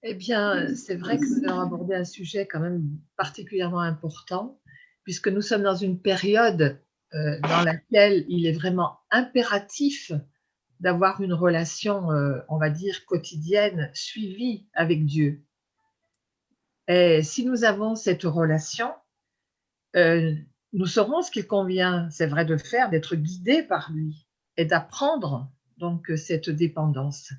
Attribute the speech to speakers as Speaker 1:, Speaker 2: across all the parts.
Speaker 1: Eh bien, c'est vrai que nous allons aborder un sujet quand même particulièrement important, puisque nous sommes dans une période, dans laquelle il est vraiment impératif d'avoir une relation, on va dire quotidienne, suivie avec Dieu. Et si nous avons cette relation, heu, nous saurons ce qu'il convient, c'est vrai, de faire, d'être guidés par lui et d'apprendre donc, cette dépendance.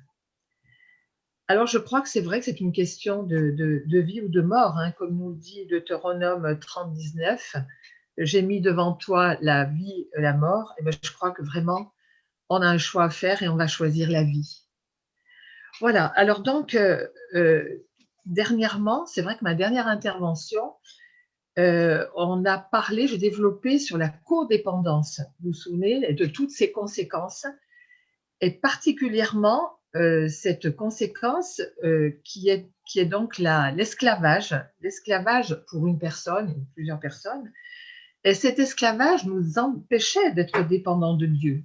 Speaker 1: Alors, je crois que c'est vrai que c'est une question de vie ou de mort, hein, comme nous le dit Deutéronome 30, 19. J'ai mis devant toi la vie et la mort. Et ben, je crois que vraiment, on a un choix à faire et on va choisir la vie. Voilà. Alors donc, dernièrement, c'est vrai que ma dernière intervention, on a parlé, j'ai développé sur la codépendance. Vous vous souvenez, et de toutes ses conséquences. Et particulièrement, cette conséquence, qui est donc l'esclavage pour une personne ou plusieurs personnes. Et cet esclavage nous empêchait d'être dépendants de Dieu.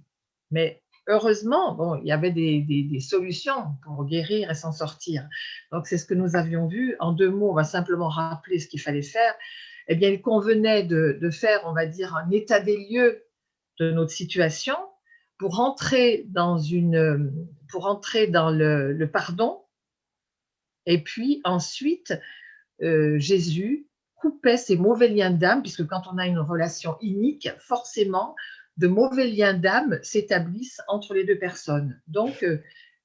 Speaker 1: Mais heureusement, bon, il y avait des solutions pour guérir et s'en sortir. Donc c'est ce que nous avions vu. En 2 mots, on va simplement rappeler ce qu'il fallait faire. Eh bien, il convenait de faire, on va dire, un état des lieux de notre situation pour entrer dans le pardon. Et puis ensuite, Jésus coupait ces mauvais liens d'âme, puisque quand on a une relation inique, forcément, de mauvais liens d'âme s'établissent entre les deux personnes. Donc,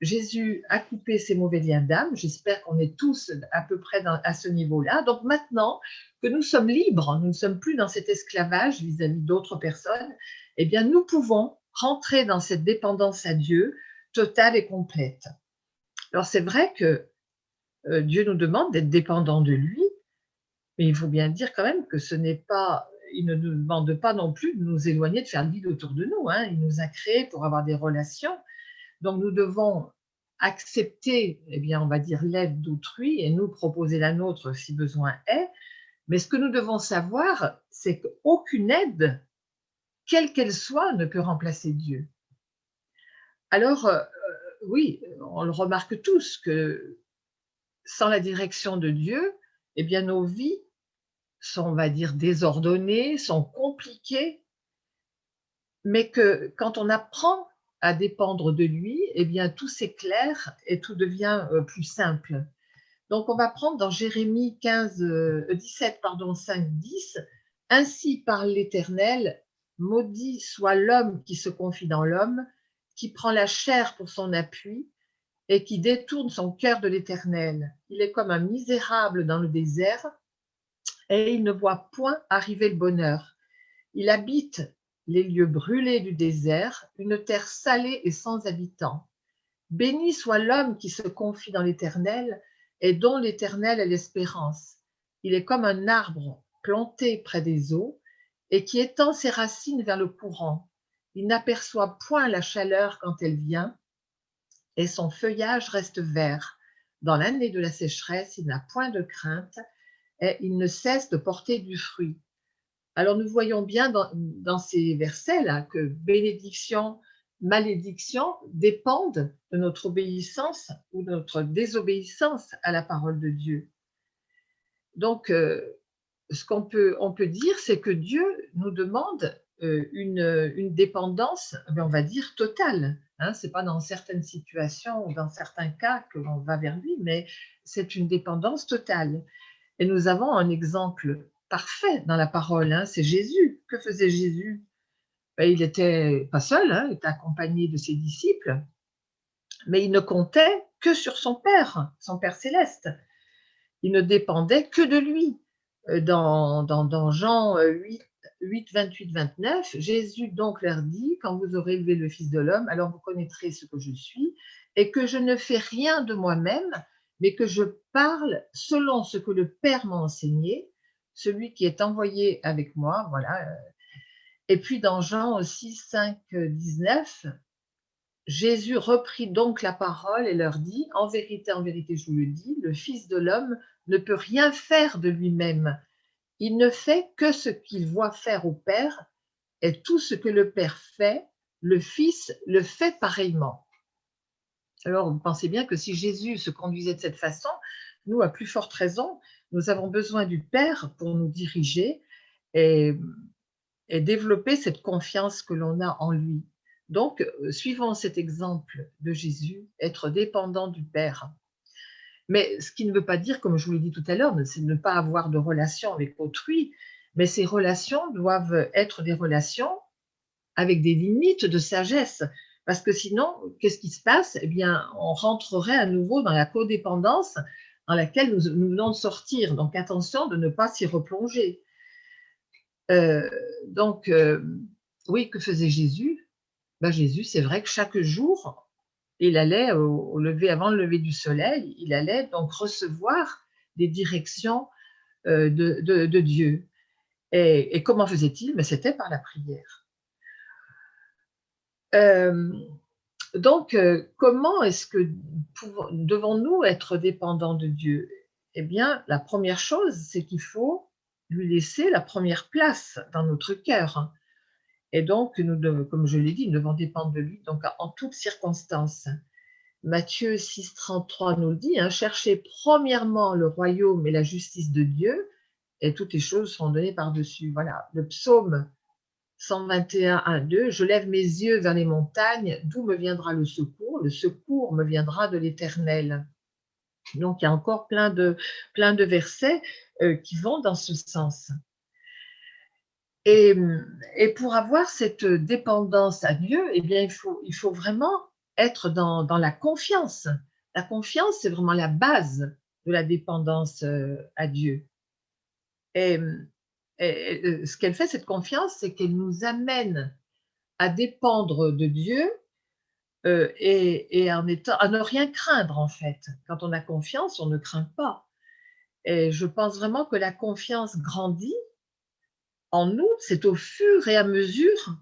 Speaker 1: Jésus a coupé ces mauvais liens d'âme. J'espère qu'on est tous à peu près à ce niveau-là. Donc maintenant que nous sommes libres, nous ne sommes plus dans cet esclavage vis-à-vis d'autres personnes, eh bien, nous pouvons rentrer dans cette dépendance à Dieu totale et complète. Alors, c'est vrai que Dieu nous demande d'être dépendants de lui, mais il faut bien dire quand même que il ne nous demande pas non plus de nous éloigner, de faire le vide autour de nous, hein. Il nous a créés pour avoir des relations, donc nous devons accepter, eh bien, on va dire l'aide d'autrui et nous proposer la nôtre si besoin est. Mais ce que nous devons savoir, c'est qu'aucune aide, quelle qu'elle soit, ne peut remplacer Dieu. Alors, oui, on le remarque tous que sans la direction de Dieu, eh bien, nos vies sont, on va dire, désordonnées, sont compliquées, mais que quand on apprend à dépendre de lui, eh bien, tout s'éclaire et tout devient plus simple. Donc, on va prendre dans Jérémie 17, pardon, 5, 10. Ainsi parle l'Éternel, maudit soit l'homme qui se confie dans l'homme, qui prend la chair pour son appui et qui détourne son cœur de l'Éternel. Il est comme un misérable dans le désert et il ne voit point arriver le bonheur. Il habite les lieux brûlés du désert, une terre salée et sans habitants. Béni soit l'homme qui se confie dans l'Éternel et dont l'Éternel est l'espérance. Il est comme un arbre planté près des eaux et qui étend ses racines vers le courant. Il n'aperçoit point la chaleur quand elle vient et son feuillage reste vert. Dans l'année de la sécheresse, il n'a point de crainte et il ne cesse de porter du fruit. Alors nous voyons bien dans ces versets-là que bénédiction, malédiction dépendent de notre obéissance ou de notre désobéissance à la parole de Dieu. Donc, ce on peut dire, c'est que Dieu nous demande une dépendance, on va dire, totale. Hein, ce n'est pas dans certaines situations ou dans certains cas que l'on va vers lui, mais c'est une dépendance totale. Et nous avons un exemple parfait dans la parole, hein, c'est Jésus. Que faisait Jésus? Ben, il était pas seul, hein, il était accompagné de ses disciples, mais il ne comptait que sur son Père céleste. Il ne dépendait que de lui. Dans Jean 8, 28, 29, Jésus donc leur dit, quand vous aurez élevé le Fils de l'homme, alors vous connaîtrez ce que je suis, et que je ne fais rien de moi-même, mais que je parle selon ce que le Père m'a enseigné, celui qui est envoyé avec moi, voilà. Et puis dans Jean aussi 5, 19, Jésus reprit donc la parole et leur dit, en vérité, je vous le dis, le Fils de l'homme ne peut rien faire de lui-même. Il ne fait que ce qu'il voit faire au Père, et tout ce que le Père fait, le Fils le fait pareillement. Alors, vous pensez bien que si Jésus se conduisait de cette façon, nous, à plus forte raison, nous avons besoin du Père pour nous diriger et, et développer cette confiance que l'on a en lui. Donc, suivons cet exemple de Jésus, être dépendant du Père. Mais ce qui ne veut pas dire, comme je vous l'ai dit tout à l'heure, c'est ne pas avoir de relation avec autrui, mais ces relations doivent être des relations avec des limites de sagesse. Parce que sinon, qu'est-ce qui se passe? Eh bien, on rentrerait à nouveau dans la codépendance dans laquelle nous venons de sortir. Donc, attention de ne pas s'y replonger. Euh, donc, oui, que faisait Jésus? Ben, Jésus, c'est vrai que chaque jour, il allait au lever, avant le lever du soleil, il allait donc recevoir des directions de Dieu. Et comment faisait-il? Mais c'était par la prière. Donc, comment est-ce que devons-nous être dépendants de Dieu? Eh bien, la première chose, c'est qu'il faut lui laisser la première place dans notre cœur. Et donc, comme je l'ai dit, nous devons dépendre de lui donc, en toutes circonstances. Matthieu 6, 33 nous le dit, hein, cherchez premièrement le royaume et la justice de Dieu, et toutes les choses seront données par-dessus. Voilà, le psaume 121, 1, 2, je lève mes yeux vers les montagnes, d'où me viendra le secours? Le secours me viendra de l'Éternel. Donc, il y a encore plein de versets qui vont dans ce sens. Et pour avoir cette dépendance à Dieu, eh bien, il faut vraiment être dans la confiance. La confiance, c'est vraiment la base de la dépendance à Dieu. Et, ce qu'elle fait, cette confiance, c'est qu'elle nous amène à dépendre de Dieu et à ne rien craindre, en fait. Quand on a confiance, on ne craint pas. Et je pense vraiment que la confiance grandit en nous, c'est au fur et à mesure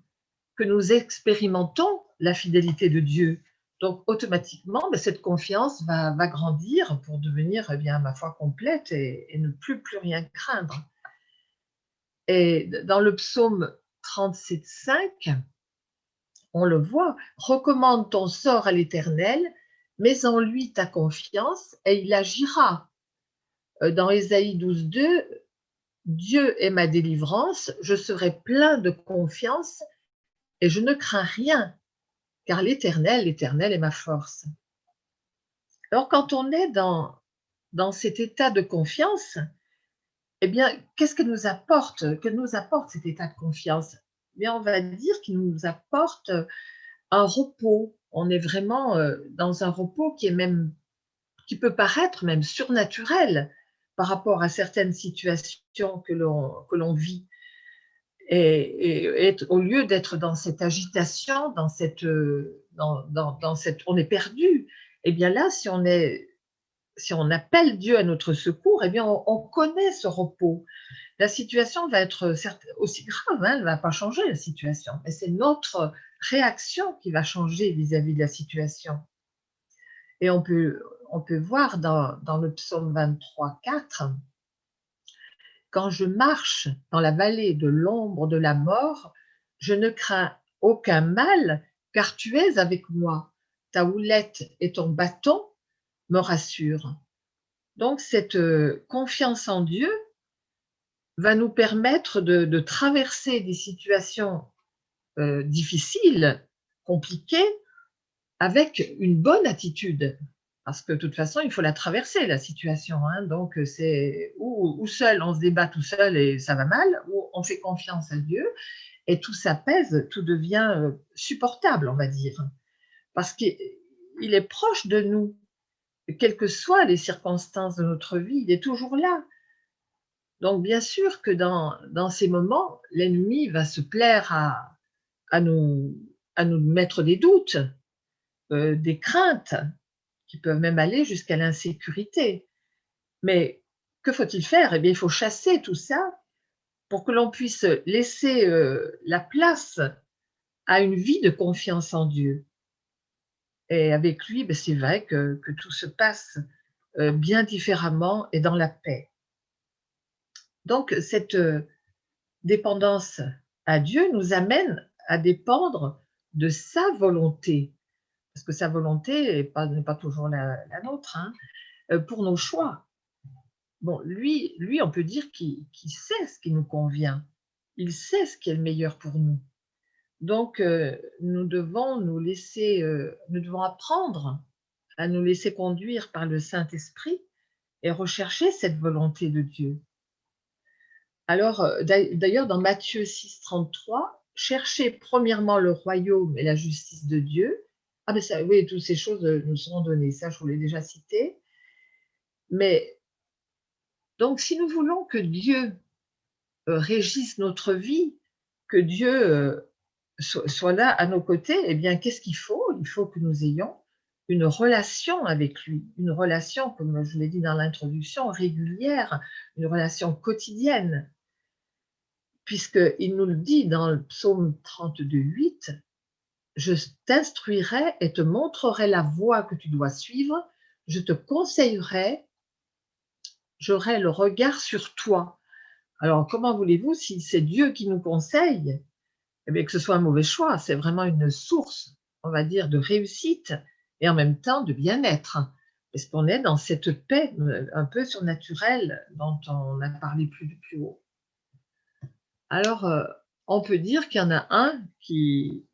Speaker 1: que nous expérimentons la fidélité de Dieu. Donc, automatiquement, cette confiance va grandir pour devenir, eh bien, ma foi complète et ne plus rien craindre. Et dans le psaume 37,5, on le voit, recommande ton sort à l'Éternel, mets en lui ta confiance et il agira. Dans Ésaïe 12,2, Dieu est ma délivrance, je serai plein de confiance et je ne crains rien, car l'Éternel est ma force. Alors, quand on est dans cet état de confiance, eh bien, qu'est-ce que nous apporte cet état de confiance? Eh bien, on va dire qu'il nous apporte un repos. On est vraiment dans un repos qui peut paraître même surnaturel par rapport à certaines situations que l'on vit. Et au lieu d'être dans cette agitation, dans cette, on est perdu. Eh bien là, si on appelle Dieu à notre secours, eh bien on connaît ce repos. La situation va être aussi grave, hein, elle ne va pas changer la situation, mais c'est notre réaction qui va changer vis-à-vis de la situation. Et on peut voir dans le psaume 23, 4, quand je marche dans la vallée de l'ombre de la mort, je ne crains aucun mal, car tu es avec moi. Ta houlette et ton bâton me rassurent. Donc, cette confiance en Dieu va nous permettre de traverser des situations difficiles, compliquées, avec une bonne attitude. Parce que de toute façon, il faut la traverser, la situation. Hein. Donc, c'est ou seul, on se débat tout seul et ça va mal, ou on fait confiance à Dieu et tout s'apaise, tout devient supportable, on va dire. Parce qu'il est proche de nous, quelles que soient les circonstances de notre vie, il est toujours là. Donc, bien sûr que dans ces moments, l'ennemi va se plaire à nous mettre des doutes, des craintes, qui peuvent même aller jusqu'à l'insécurité. Mais que faut-il faire? Eh bien, il faut chasser tout ça pour que l'on puisse laisser la place à une vie de confiance en Dieu. Et avec lui, c'est vrai que tout se passe bien différemment et dans la paix. Donc, cette dépendance à Dieu nous amène à dépendre de sa volonté, parce que sa volonté n'est pas toujours la nôtre, hein, pour nos choix. bon, lui, on peut dire qu'il sait ce qui nous convient. Il sait ce qui est le meilleur pour nous. Donc, nous devons nous devons apprendre à nous laisser conduire par le Saint-Esprit et rechercher cette volonté de Dieu. Alors, d'ailleurs, dans Matthieu 6, 33, cherchez premièrement le royaume et la justice de Dieu. Ah, ben ça, oui, toutes ces choses nous seront données. Ça, je vous l'ai déjà cité. Mais donc, si nous voulons que Dieu régisse notre vie, que Dieu soit là à nos côtés, eh bien, qu'est-ce qu'il faut? Il faut que nous ayons une relation avec lui, une relation, comme je l'ai dit dans l'introduction, régulière, une relation quotidienne, puisqu'il nous le dit dans le psaume 32, 8, je t'instruirai et te montrerai la voie que tu dois suivre, je te conseillerai, j'aurai le regard sur toi. Alors, comment voulez-vous, si c'est Dieu qui nous conseille, eh bien, que ce soit un mauvais choix, c'est vraiment une source, on va dire, de réussite et en même temps de bien-être. Parce qu'on est dans cette paix un peu surnaturelle dont on a parlé plus haut. Alors, on peut dire qu'il y en a un qui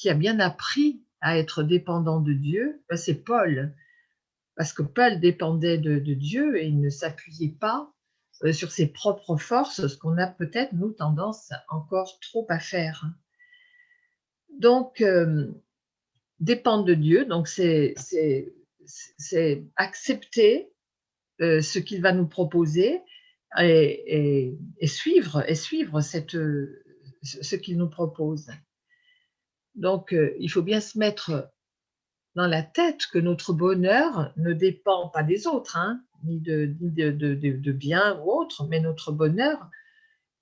Speaker 1: a bien appris à être dépendant de Dieu, ben, c'est Paul. Parce que Paul dépendait de Dieu et il ne s'appuyait pas sur ses propres forces, ce qu'on a peut-être, nous, tendance encore trop à faire. Donc, dépendre de Dieu, donc c'est accepter ce qu'il va nous proposer et suivre ce qu'il nous propose. Donc, il faut bien se mettre dans la tête que notre bonheur ne dépend pas des autres, hein, ni de bien ou autre, mais notre bonheur,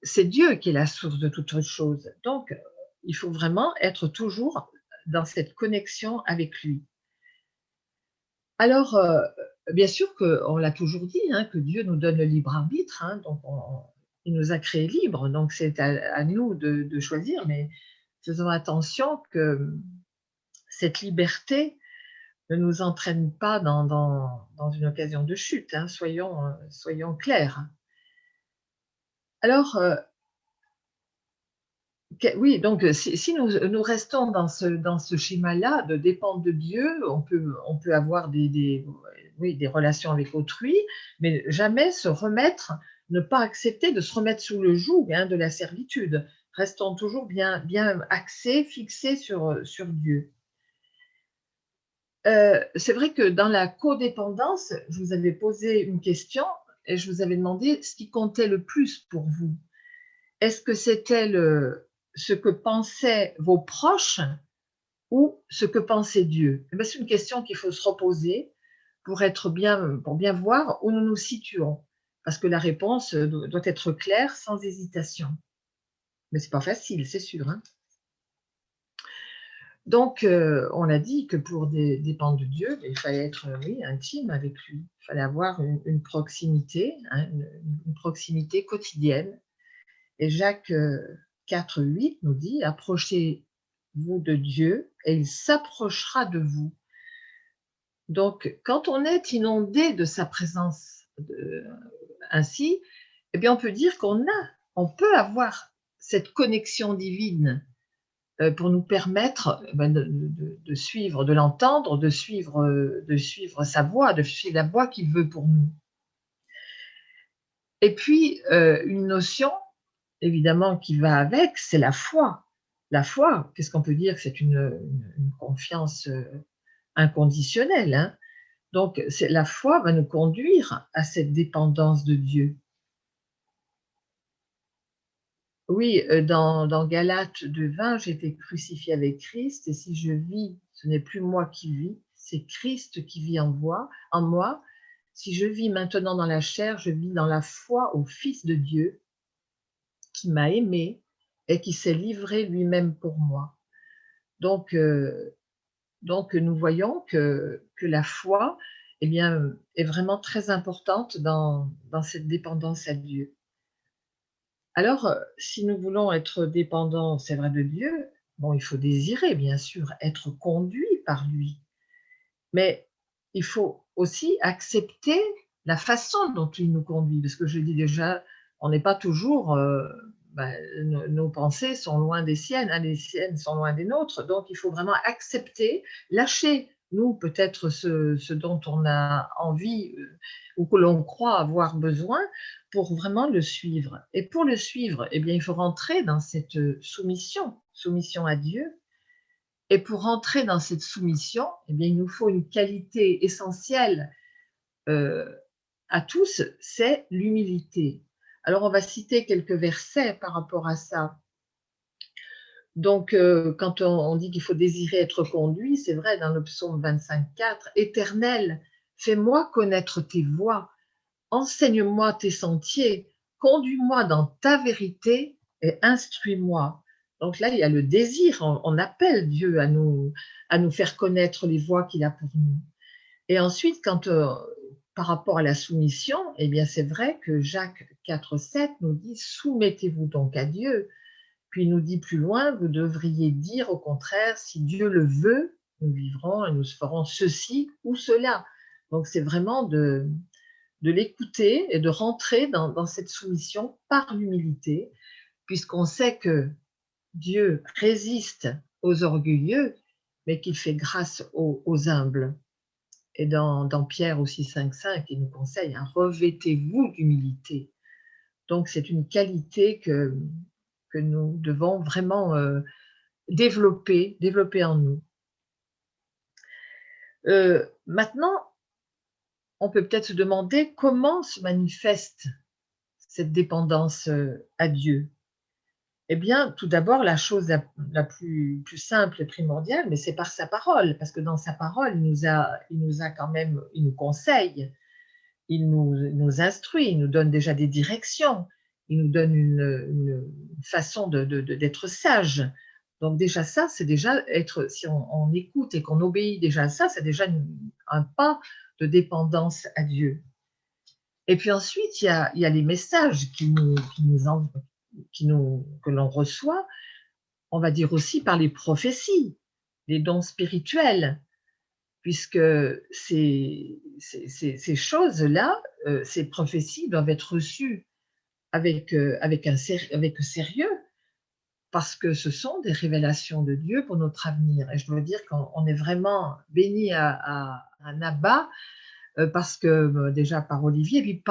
Speaker 1: c'est Dieu qui est la source de toute chose. Donc, il faut vraiment être toujours dans cette connexion avec lui. Alors, bien sûr qu'on l'a toujours dit, hein, que Dieu nous donne le libre arbitre, hein, donc il nous a créés libres, donc c'est à nous de choisir, mais faisons attention que cette liberté ne nous entraîne pas dans une occasion de chute, hein, soyons clairs. Alors, oui, donc si nous restons dans ce schéma-là de dépendre de Dieu, on peut avoir oui, des relations avec autrui, mais jamais ne pas accepter de se remettre sous le joug, hein, de la servitude. Restons toujours bien axés, fixés sur Dieu. C'est vrai que dans la codépendance, je vous avais posé une question et je vous avais demandé ce qui comptait le plus pour vous. Est-ce que c'était ce que pensaient vos proches ou ce que pensait Dieu? Eh bien, c'est une question qu'il faut se reposer pour bien voir où nous nous situons. Parce que la réponse doit être claire, sans hésitation. Mais c'est pas facile, c'est sûr, hein. Donc, on a dit que pour dépendre de Dieu, il fallait être, oui, intime avec lui. Il fallait avoir une proximité, hein, une proximité quotidienne. Et Jacques 4, 8 nous dit: approchez-vous de Dieu et il s'approchera de vous. Donc, quand on est inondé de sa présence ainsi, eh bien, on peut dire on peut avoir cette connexion divine pour nous permettre de suivre, de l'entendre, de suivre sa voie, de suivre la voie qu'il veut pour nous. Et puis, une notion, évidemment, qui va avec, c'est la foi. La foi, qu'est-ce qu'on peut dire? C'est une confiance inconditionnelle, hein. Donc, la foi va nous conduire à cette dépendance de Dieu. Oui, dans Galates 2, 20, j'ai été crucifié avec Christ et si je vis, ce n'est plus moi qui vis, c'est Christ qui vit en moi. Si je vis maintenant dans la chair, je vis dans la foi au Fils de Dieu qui m'a aimé et qui s'est livré lui-même pour moi. Donc, nous voyons que la foi, eh bien, est vraiment très importante dans cette dépendance à Dieu. Alors, si nous voulons être dépendants, c'est vrai, de Dieu, bon, il faut désirer, bien sûr, être conduit par lui. Mais il faut aussi accepter la façon dont il nous conduit, parce que je dis déjà, on n'est pas toujours, nos pensées sont loin des siennes, hein, les siennes sont loin des nôtres, donc il faut vraiment accepter, lâcher, nous, peut-être ce dont on a envie ou que l'on croit avoir besoin pour vraiment le suivre. Et pour le suivre, eh bien, il faut rentrer dans cette soumission à Dieu. Et pour rentrer dans cette soumission, eh bien, il nous faut une qualité essentielle euh, à tous, c'est l'humilité. Alors, on va citer quelques versets par rapport à ça. Donc, quand on dit qu'il faut désirer être conduit, c'est vrai, dans le psaume 25,4, Éternel, fais-moi connaître tes voies, enseigne-moi tes sentiers, conduis-moi dans ta vérité et instruis-moi. Donc là, il y a le désir, on appelle Dieu à nous faire connaître les voies qu'il a pour nous. Et ensuite, par rapport à la soumission, eh bien, c'est vrai que Jacques 4,7 nous dit soumettez-vous donc à Dieu. Puis il nous dit plus loin, vous devriez dire au contraire, si Dieu le veut, nous vivrons et nous ferons ceci ou cela. Donc c'est vraiment de l'écouter et de rentrer dans cette soumission par l'humilité, puisqu'on sait que Dieu résiste aux orgueilleux, mais qu'il fait grâce aux humbles. Et dans Pierre aussi 5,5, il nous conseille, hein, revêtez-vous d'humilité. Donc c'est une qualité que nous devons vraiment développer en nous. Maintenant, on peut peut-être se demander comment se manifeste cette dépendance à Dieu. Eh bien, tout d'abord, la chose la plus simple et primordiale, mais c'est par sa parole, parce que dans sa parole, il nous a quand même, il nous conseille, il nous instruit, il nous donne déjà des directions, il nous donne une façon d'être sage. Donc déjà ça, c'est déjà être, si on écoute et qu'on obéit déjà à ça, c'est déjà un pas de dépendance à Dieu. Et puis ensuite, il y a les messages que l'on reçoit, on va dire aussi par les prophéties, les dons spirituels, puisque ces choses-là, ces prophéties doivent être reçues avec sérieux, parce que ce sont des révélations de Dieu pour notre avenir. Et je dois dire qu'on est vraiment béni à Naba, parce que déjà par Olivier, lui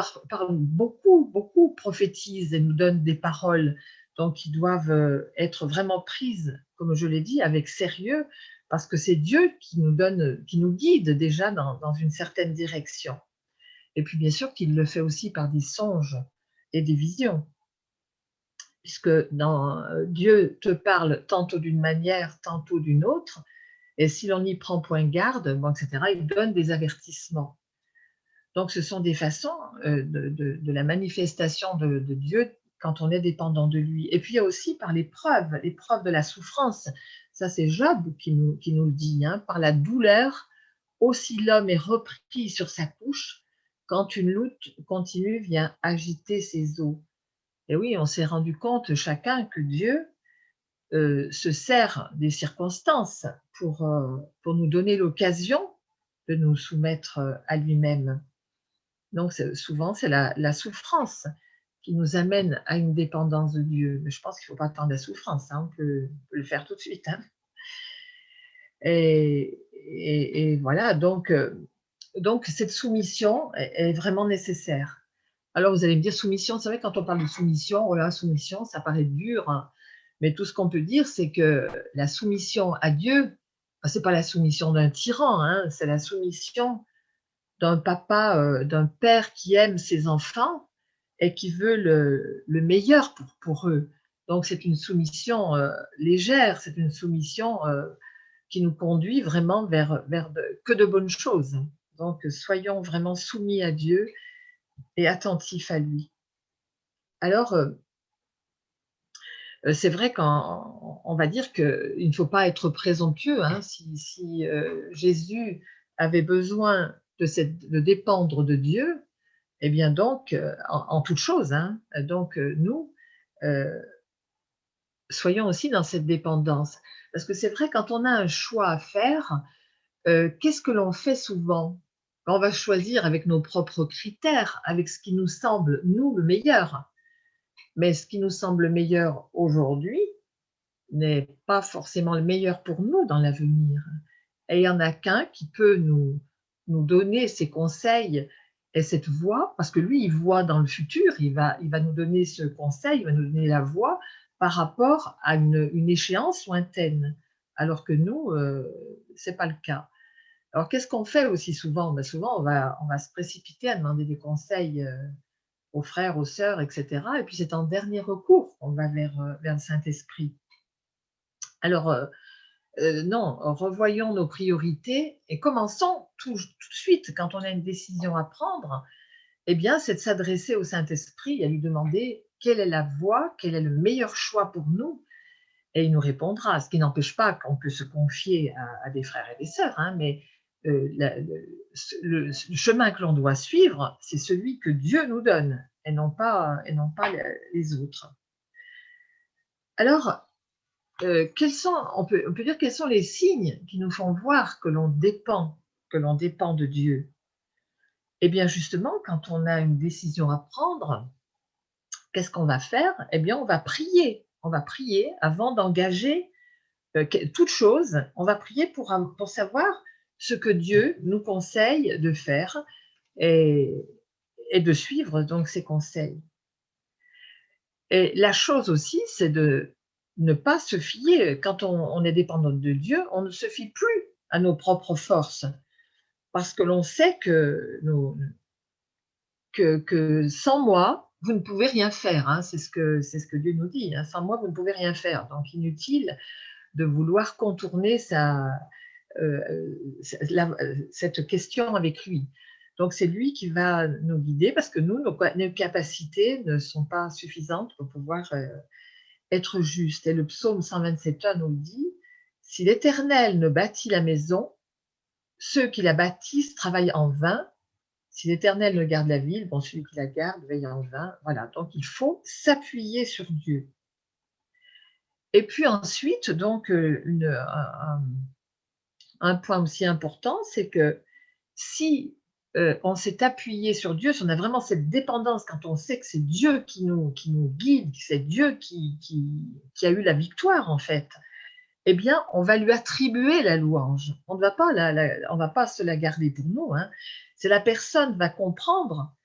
Speaker 1: beaucoup prophétisent et nous donnent des paroles, donc qui doivent être vraiment prises, comme je l'ai dit, avec sérieux, parce que c'est Dieu qui nous donne, qui nous guide déjà dans une certaine direction. Et puis bien sûr qu'il le fait aussi par des songes et des visions, puisque Dieu te parle tantôt d'une manière, tantôt d'une autre, et si l'on n'y prend point garde, bon, etc., il donne des avertissements. Donc, ce sont des façons de la manifestation de Dieu quand on est dépendant de lui. Et puis, il y a aussi par l'épreuve de la souffrance. Ça, c'est Job qui nous le dit, hein, par la douleur, aussi l'homme est repris sur sa couche quand une lutte continue vient agiter ses os. Et oui, on s'est rendu compte chacun que Dieu se sert des circonstances pour nous donner l'occasion de nous soumettre à lui-même. Donc, souvent, c'est la souffrance qui nous amène à une dépendance de Dieu. Mais je pense qu'il ne faut pas attendre la souffrance, hein, on peut le faire tout de suite, hein. Et voilà, donc cette soumission est vraiment nécessaire. Alors, vous allez me dire, soumission, c'est vrai, quand on parle de soumission, oh là, soumission, ça paraît dur, hein. Mais tout ce qu'on peut dire, c'est que la soumission à Dieu, ce n'est pas la soumission d'un tyran, hein, c'est la soumission d'un papa, d'un père qui aime ses enfants et qui veut le meilleur pour eux. Donc c'est une soumission légère, c'est une soumission qui nous conduit vraiment vers que de bonnes choses. Donc soyons vraiment soumis à Dieu et attentifs à lui. Alors, c'est vrai qu'on va dire qu'il ne faut pas être présomptueux, hein. Si Jésus avait besoin de dépendre de Dieu, eh bien donc, en toute chose, hein, donc nous, euh, soyons aussi dans cette dépendance. Parce que c'est vrai, quand on a un choix à faire, qu'est-ce que l'on fait souvent On va choisir avec nos propres critères, avec ce qui nous semble, nous, le meilleur. Mais ce qui nous semble meilleur aujourd'hui n'est pas forcément le meilleur pour nous dans l'avenir. Et il n'y en a qu'un qui peut nous donner ses conseils et cette voie, parce que lui, il voit dans le futur, il va nous donner ce conseil, il va nous donner la voie par rapport à une échéance lointaine, alors que nous, ce n'est pas le cas. Alors, qu'est-ce qu'on fait aussi souvent? Ben, souvent, on va se précipiter à demander des conseils aux frères, aux sœurs, etc. Et puis, c'est en dernier recours qu'on va vers le Saint-Esprit. Alors, non, revoyons nos priorités et commençons tout de suite, quand on a une décision à prendre, eh bien, c'est de s'adresser au Saint-Esprit et à lui demander quelle est la voie, quel est le meilleur choix pour nous, et il nous répondra, ce qui n'empêche pas qu'on peut se confier à des frères et des sœurs, hein, mais le chemin que l'on doit suivre, c'est celui que Dieu nous donne, et non pas les autres. Alors, on peut dire quels sont les signes qui nous font voir que l'on dépend de Dieu? Eh bien, justement, quand on a une décision à prendre, qu'est-ce qu'on va faire? Eh bien, on va prier. On va prier avant d'engager toute chose. On va prier pour savoir ce que Dieu nous conseille de faire et, et de suivre donc ses conseils. Et la chose aussi, c'est de ne pas se fier, quand on est dépendant de Dieu, on ne se fie plus à nos propres forces, parce que l'on sait que sans moi, vous ne pouvez rien faire, hein, c'est ce que Dieu nous dit, hein, sans moi, vous ne pouvez rien faire. Donc inutile de vouloir contourner cette question avec lui. Donc c'est lui qui va nous guider, parce que nous, nos capacités ne sont pas suffisantes pour pouvoir être juste. Et le psaume 127 nous dit, si l'Éternel ne bâtit la maison, ceux qui la bâtissent travaillent en vain. Si l'Éternel ne garde la ville, bon, celui qui la garde veille en vain. Voilà, donc il faut s'appuyer sur Dieu. Et puis ensuite, donc, un point aussi important, c'est que si on s'est appuyé sur Dieu, si on a vraiment cette dépendance, quand on sait que c'est Dieu qui nous guide, c'est Dieu qui a eu la victoire en fait, eh bien, on va lui attribuer la louange. On ne va pas on va pas se la garder pour nous, hein. C'est la personne va comprendre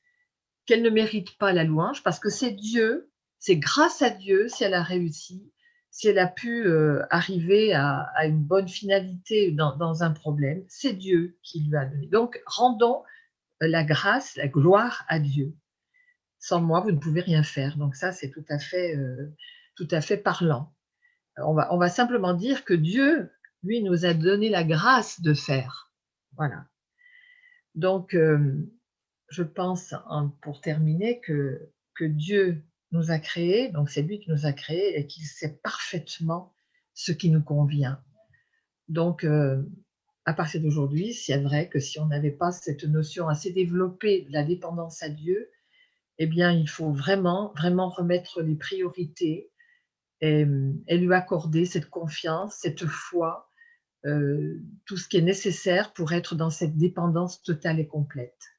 Speaker 1: qu'elle ne mérite pas la louange parce que c'est Dieu, c'est grâce à Dieu si elle a réussi, si elle a pu arriver à une bonne finalité dans un problème, c'est Dieu qui lui a donné. Donc, rendons la grâce, la gloire à Dieu. Sans moi, vous ne pouvez rien faire. Donc ça, c'est tout à fait parlant. On va simplement dire que Dieu, lui, nous a donné la grâce de faire. Voilà. Donc, je pense, pour terminer, que Dieu nous a créés, donc c'est lui qui nous a créés et qu'il sait parfaitement ce qui nous convient. Donc, à partir d'aujourd'hui, c'est vrai que si on n'avait pas cette notion assez développée de la dépendance à Dieu, eh bien, il faut vraiment, vraiment remettre les priorités et lui accorder cette confiance, cette foi, tout ce qui est nécessaire pour être dans cette dépendance totale et complète.